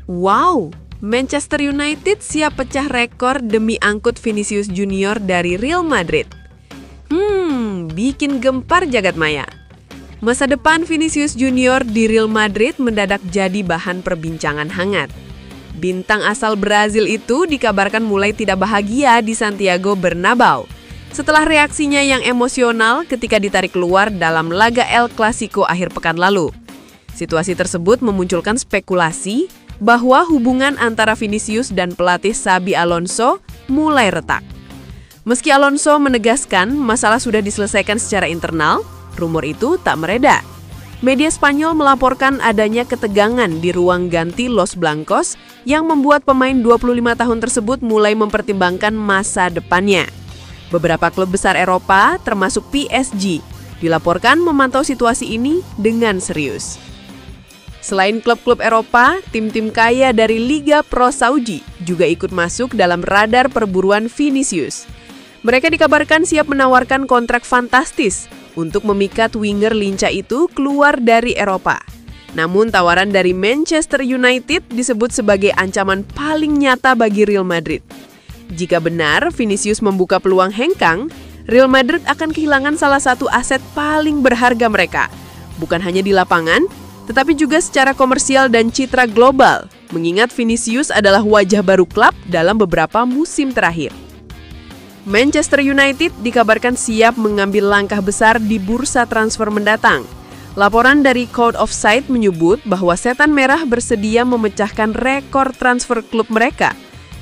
Wow, Manchester United siap pecah rekor demi angkut Vinicius Junior dari Real Madrid. Bikin gempar jagat maya. Masa depan Vinicius Junior di Real Madrid mendadak jadi bahan perbincangan hangat. Bintang asal Brazil itu dikabarkan mulai tidak bahagia di Santiago Bernabeu setelah reaksinya yang emosional ketika ditarik keluar dalam laga El Clasico akhir pekan lalu. Situasi tersebut memunculkan spekulasi bahwa hubungan antara Vinicius dan pelatih Xabi Alonso mulai retak. Meski Alonso menegaskan masalah sudah diselesaikan secara internal, rumor itu tak mereda. Media Spanyol melaporkan adanya ketegangan di ruang ganti Los Blancos yang membuat pemain 25 tahun tersebut mulai mempertimbangkan masa depannya. Beberapa klub besar Eropa, termasuk PSG, dilaporkan memantau situasi ini dengan serius. Selain klub-klub Eropa, tim-tim kaya dari Liga Pro Saudi juga ikut masuk dalam radar perburuan Vinicius. Mereka dikabarkan siap menawarkan kontrak fantastis untuk memikat winger lincah itu keluar dari Eropa. Namun tawaran dari Manchester United disebut sebagai ancaman paling nyata bagi Real Madrid. Jika benar Vinicius membuka peluang hengkang, Real Madrid akan kehilangan salah satu aset paling berharga mereka. Bukan hanya di lapangan, tetapi juga secara komersial dan citra global, mengingat Vinicius adalah wajah baru klub dalam beberapa musim terakhir. Manchester United dikabarkan siap mengambil langkah besar di bursa transfer mendatang. Laporan dari Code of Sight menyebut bahwa Setan Merah bersedia memecahkan rekor transfer klub mereka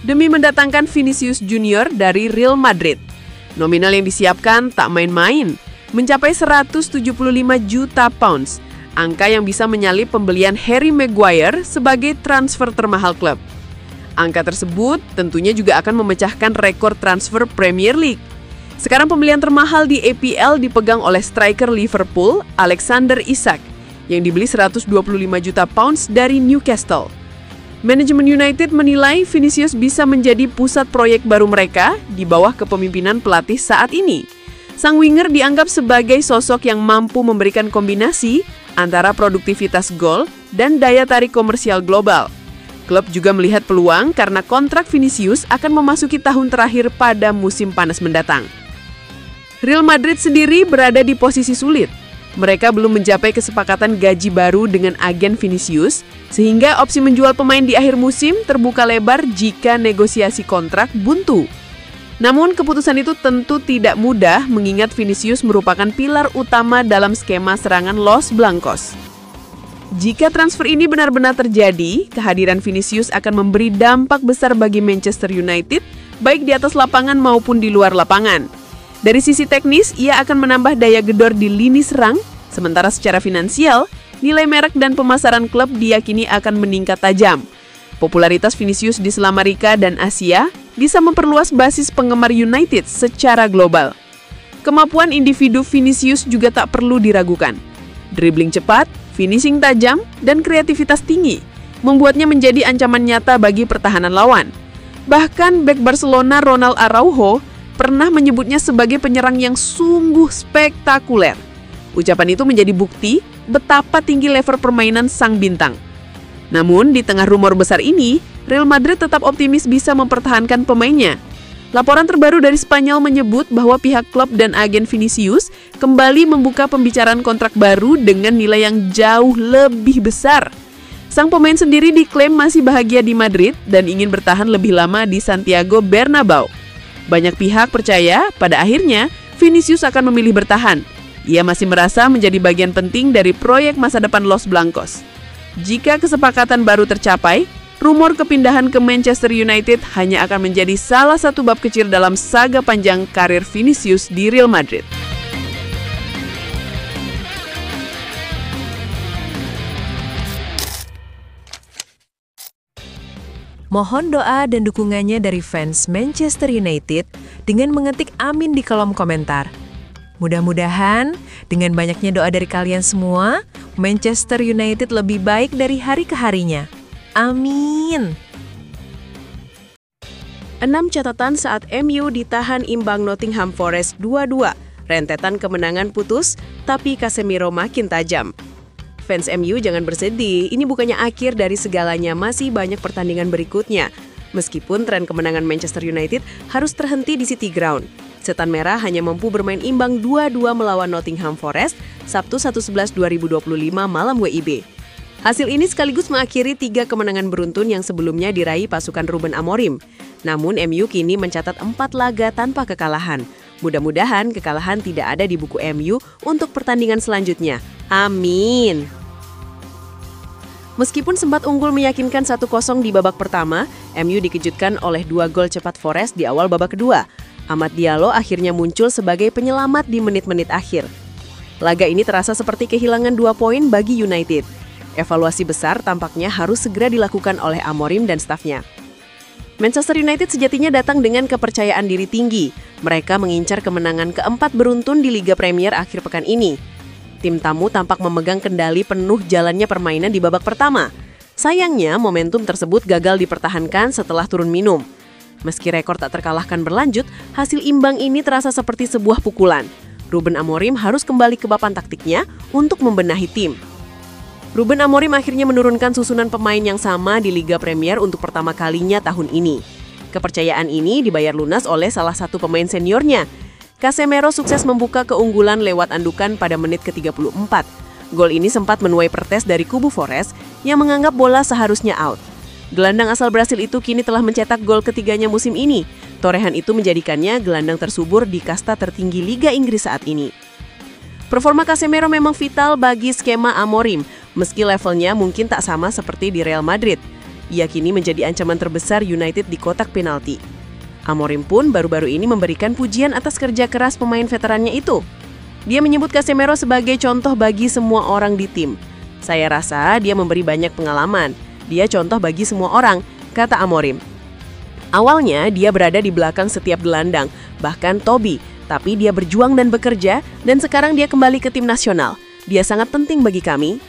demi mendatangkan Vinicius Junior dari Real Madrid. Nominal yang disiapkan tak main-main, mencapai 175 juta pounds, angka yang bisa menyalip pembelian Harry Maguire sebagai transfer termahal klub. Angka tersebut tentunya juga akan memecahkan rekor transfer Premier League. Sekarang pembelian termahal di EPL dipegang oleh striker Liverpool, Alexander Isak, yang dibeli 125 juta pounds dari Newcastle. Manajemen United menilai Vinicius bisa menjadi pusat proyek baru mereka di bawah kepemimpinan pelatih saat ini. Sang winger dianggap sebagai sosok yang mampu memberikan kombinasi antara produktivitas gol dan daya tarik komersial global. Klub juga melihat peluang karena kontrak Vinicius akan memasuki tahun terakhir pada musim panas mendatang. Real Madrid sendiri berada di posisi sulit. Mereka belum mencapai kesepakatan gaji baru dengan agen Vinicius, sehingga opsi menjual pemain di akhir musim terbuka lebar jika negosiasi kontrak buntu. Namun keputusan itu tentu tidak mudah mengingat Vinicius merupakan pilar utama dalam skema serangan Los Blancos. Jika transfer ini benar-benar terjadi, kehadiran Vinicius akan memberi dampak besar bagi Manchester United, baik di atas lapangan maupun di luar lapangan. Dari sisi teknis, ia akan menambah daya gedor di lini serang, sementara secara finansial, nilai merek dan pemasaran klub diyakini akan meningkat tajam. Popularitas Vinicius di Selamarika dan Asia bisa memperluas basis penggemar United secara global. Kemampuan individu Vinicius juga tak perlu diragukan. Dribbling cepat, finishing tajam, dan kreativitas tinggi membuatnya menjadi ancaman nyata bagi pertahanan lawan. Bahkan bek Barcelona Ronald Araujo pernah menyebutnya sebagai penyerang yang sungguh spektakuler. Ucapan itu menjadi bukti betapa tinggi level permainan sang bintang. Namun di tengah rumor besar ini, Real Madrid tetap optimis bisa mempertahankan pemainnya. Laporan terbaru dari Spanyol menyebut bahwa pihak klub dan agen Vinicius kembali membuka pembicaraan kontrak baru dengan nilai yang jauh lebih besar. Sang pemain sendiri diklaim masih bahagia di Madrid dan ingin bertahan lebih lama di Santiago Bernabeu. Banyak pihak percaya pada akhirnya Vinicius akan memilih bertahan. Ia masih merasa menjadi bagian penting dari proyek masa depan Los Blancos. Jika kesepakatan baru tercapai, rumor kepindahan ke Manchester United hanya akan menjadi salah satu bab kecil dalam saga panjang karir Vinicius di Real Madrid. Mohon doa dan dukungannya dari fans Manchester United dengan mengetik amin di kolom komentar. Mudah-mudahan dengan banyaknya doa dari kalian semua, Manchester United lebih baik dari hari ke harinya. Amin. 6 catatan saat MU ditahan imbang Nottingham Forest 2-2. Rentetan kemenangan putus, tapi Casemiro makin tajam. Fans MU jangan bersedih, ini bukannya akhir dari segalanya, masih banyak pertandingan berikutnya. Meskipun tren kemenangan Manchester United harus terhenti di City Ground. Setan Merah hanya mampu bermain imbang 2-2 melawan Nottingham Forest, Sabtu 1/11/2025 malam WIB. Hasil ini sekaligus mengakhiri 3 kemenangan beruntun yang sebelumnya diraih pasukan Ruben Amorim. Namun MU kini mencatat 4 laga tanpa kekalahan. Mudah-mudahan kekalahan tidak ada di buku MU untuk pertandingan selanjutnya. Amin. Meskipun sempat unggul meyakinkan 1-0 di babak pertama, MU dikejutkan oleh 2 gol cepat Forest di awal babak kedua. Amad Diallo akhirnya muncul sebagai penyelamat di menit-menit akhir. Laga ini terasa seperti kehilangan 2 poin bagi United. Evaluasi besar tampaknya harus segera dilakukan oleh Amorim dan stafnya. Manchester United sejatinya datang dengan kepercayaan diri tinggi. Mereka mengincar kemenangan keempat beruntun di Liga Premier akhir pekan ini. Tim tamu tampak memegang kendali penuh jalannya permainan di babak pertama. Sayangnya, momentum tersebut gagal dipertahankan setelah turun minum. Meski rekor tak terkalahkan berlanjut, hasil imbang ini terasa seperti sebuah pukulan. Ruben Amorim harus kembali ke papan taktiknya untuk membenahi tim. Ruben Amorim akhirnya menurunkan susunan pemain yang sama di Liga Premier untuk pertama kalinya tahun ini. Kepercayaan ini dibayar lunas oleh salah satu pemain seniornya. Casemiro sukses membuka keunggulan lewat andukan pada menit ke-34. Gol ini sempat menuai protes dari kubu Forest yang menganggap bola seharusnya out. Gelandang asal Brasil itu kini telah mencetak gol ketiganya musim ini. Torehan itu menjadikannya gelandang tersubur di kasta tertinggi Liga Inggris saat ini. Performa Casemiro memang vital bagi skema Amorim, meski levelnya mungkin tak sama seperti di Real Madrid. Ia kini menjadi ancaman terbesar United di kotak penalti. Amorim pun baru-baru ini memberikan pujian atas kerja keras pemain veterannya itu. Dia menyebut Casemiro sebagai contoh bagi semua orang di tim. Saya rasa dia memberi banyak pengalaman. Dia contoh bagi semua orang, kata Amorim. Awalnya dia berada di belakang setiap gelandang, bahkan Toby. Tapi dia berjuang dan bekerja, dan sekarang dia kembali ke tim nasional. Dia sangat penting bagi kami.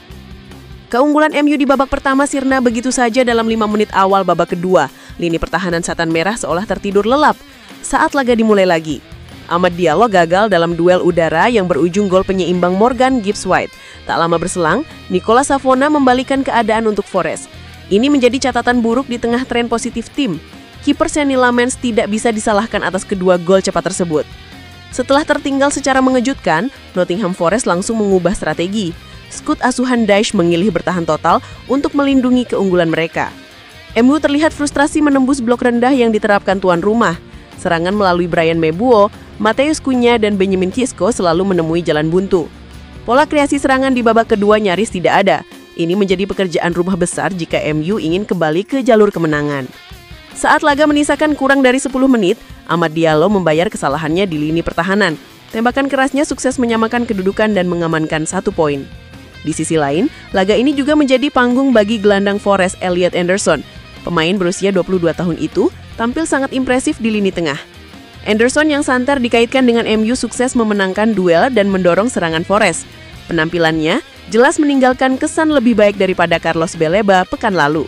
Keunggulan MU di babak pertama sirna begitu saja dalam 5 menit awal babak kedua. Lini pertahanan Setan Merah seolah tertidur lelap saat laga dimulai lagi. Amad Diallo gagal dalam duel udara yang berujung gol penyeimbang Morgan Gibbs-White. Tak lama berselang, Nicolas Savona membalikan keadaan untuk Forest. Ini menjadi catatan buruk di tengah tren positif tim. Kiper Seny Lamens tidak bisa disalahkan atas kedua gol cepat tersebut. Setelah tertinggal secara mengejutkan, Nottingham Forest langsung mengubah strategi. Skuad asuhan Dyche memilih bertahan total untuk melindungi keunggulan mereka. MU terlihat frustrasi menembus blok rendah yang diterapkan tuan rumah. Serangan melalui Bryan Mbeumo, Matheus Cunha, dan Benjamin Sesko selalu menemui jalan buntu. Pola kreasi serangan di babak kedua nyaris tidak ada. Ini menjadi pekerjaan rumah besar jika MU ingin kembali ke jalur kemenangan. Saat laga menyisakan kurang dari 10 menit, Amad Diallo membayar kesalahannya di lini pertahanan. Tembakan kerasnya sukses menyamakan kedudukan dan mengamankan 1 poin. Di sisi lain, laga ini juga menjadi panggung bagi gelandang Forest Elliot Anderson. Pemain berusia 22 tahun itu tampil sangat impresif di lini tengah. Anderson yang santer dikaitkan dengan MU sukses memenangkan duel dan mendorong serangan Forest. Penampilannya jelas meninggalkan kesan lebih baik daripada Carlos Baleba pekan lalu.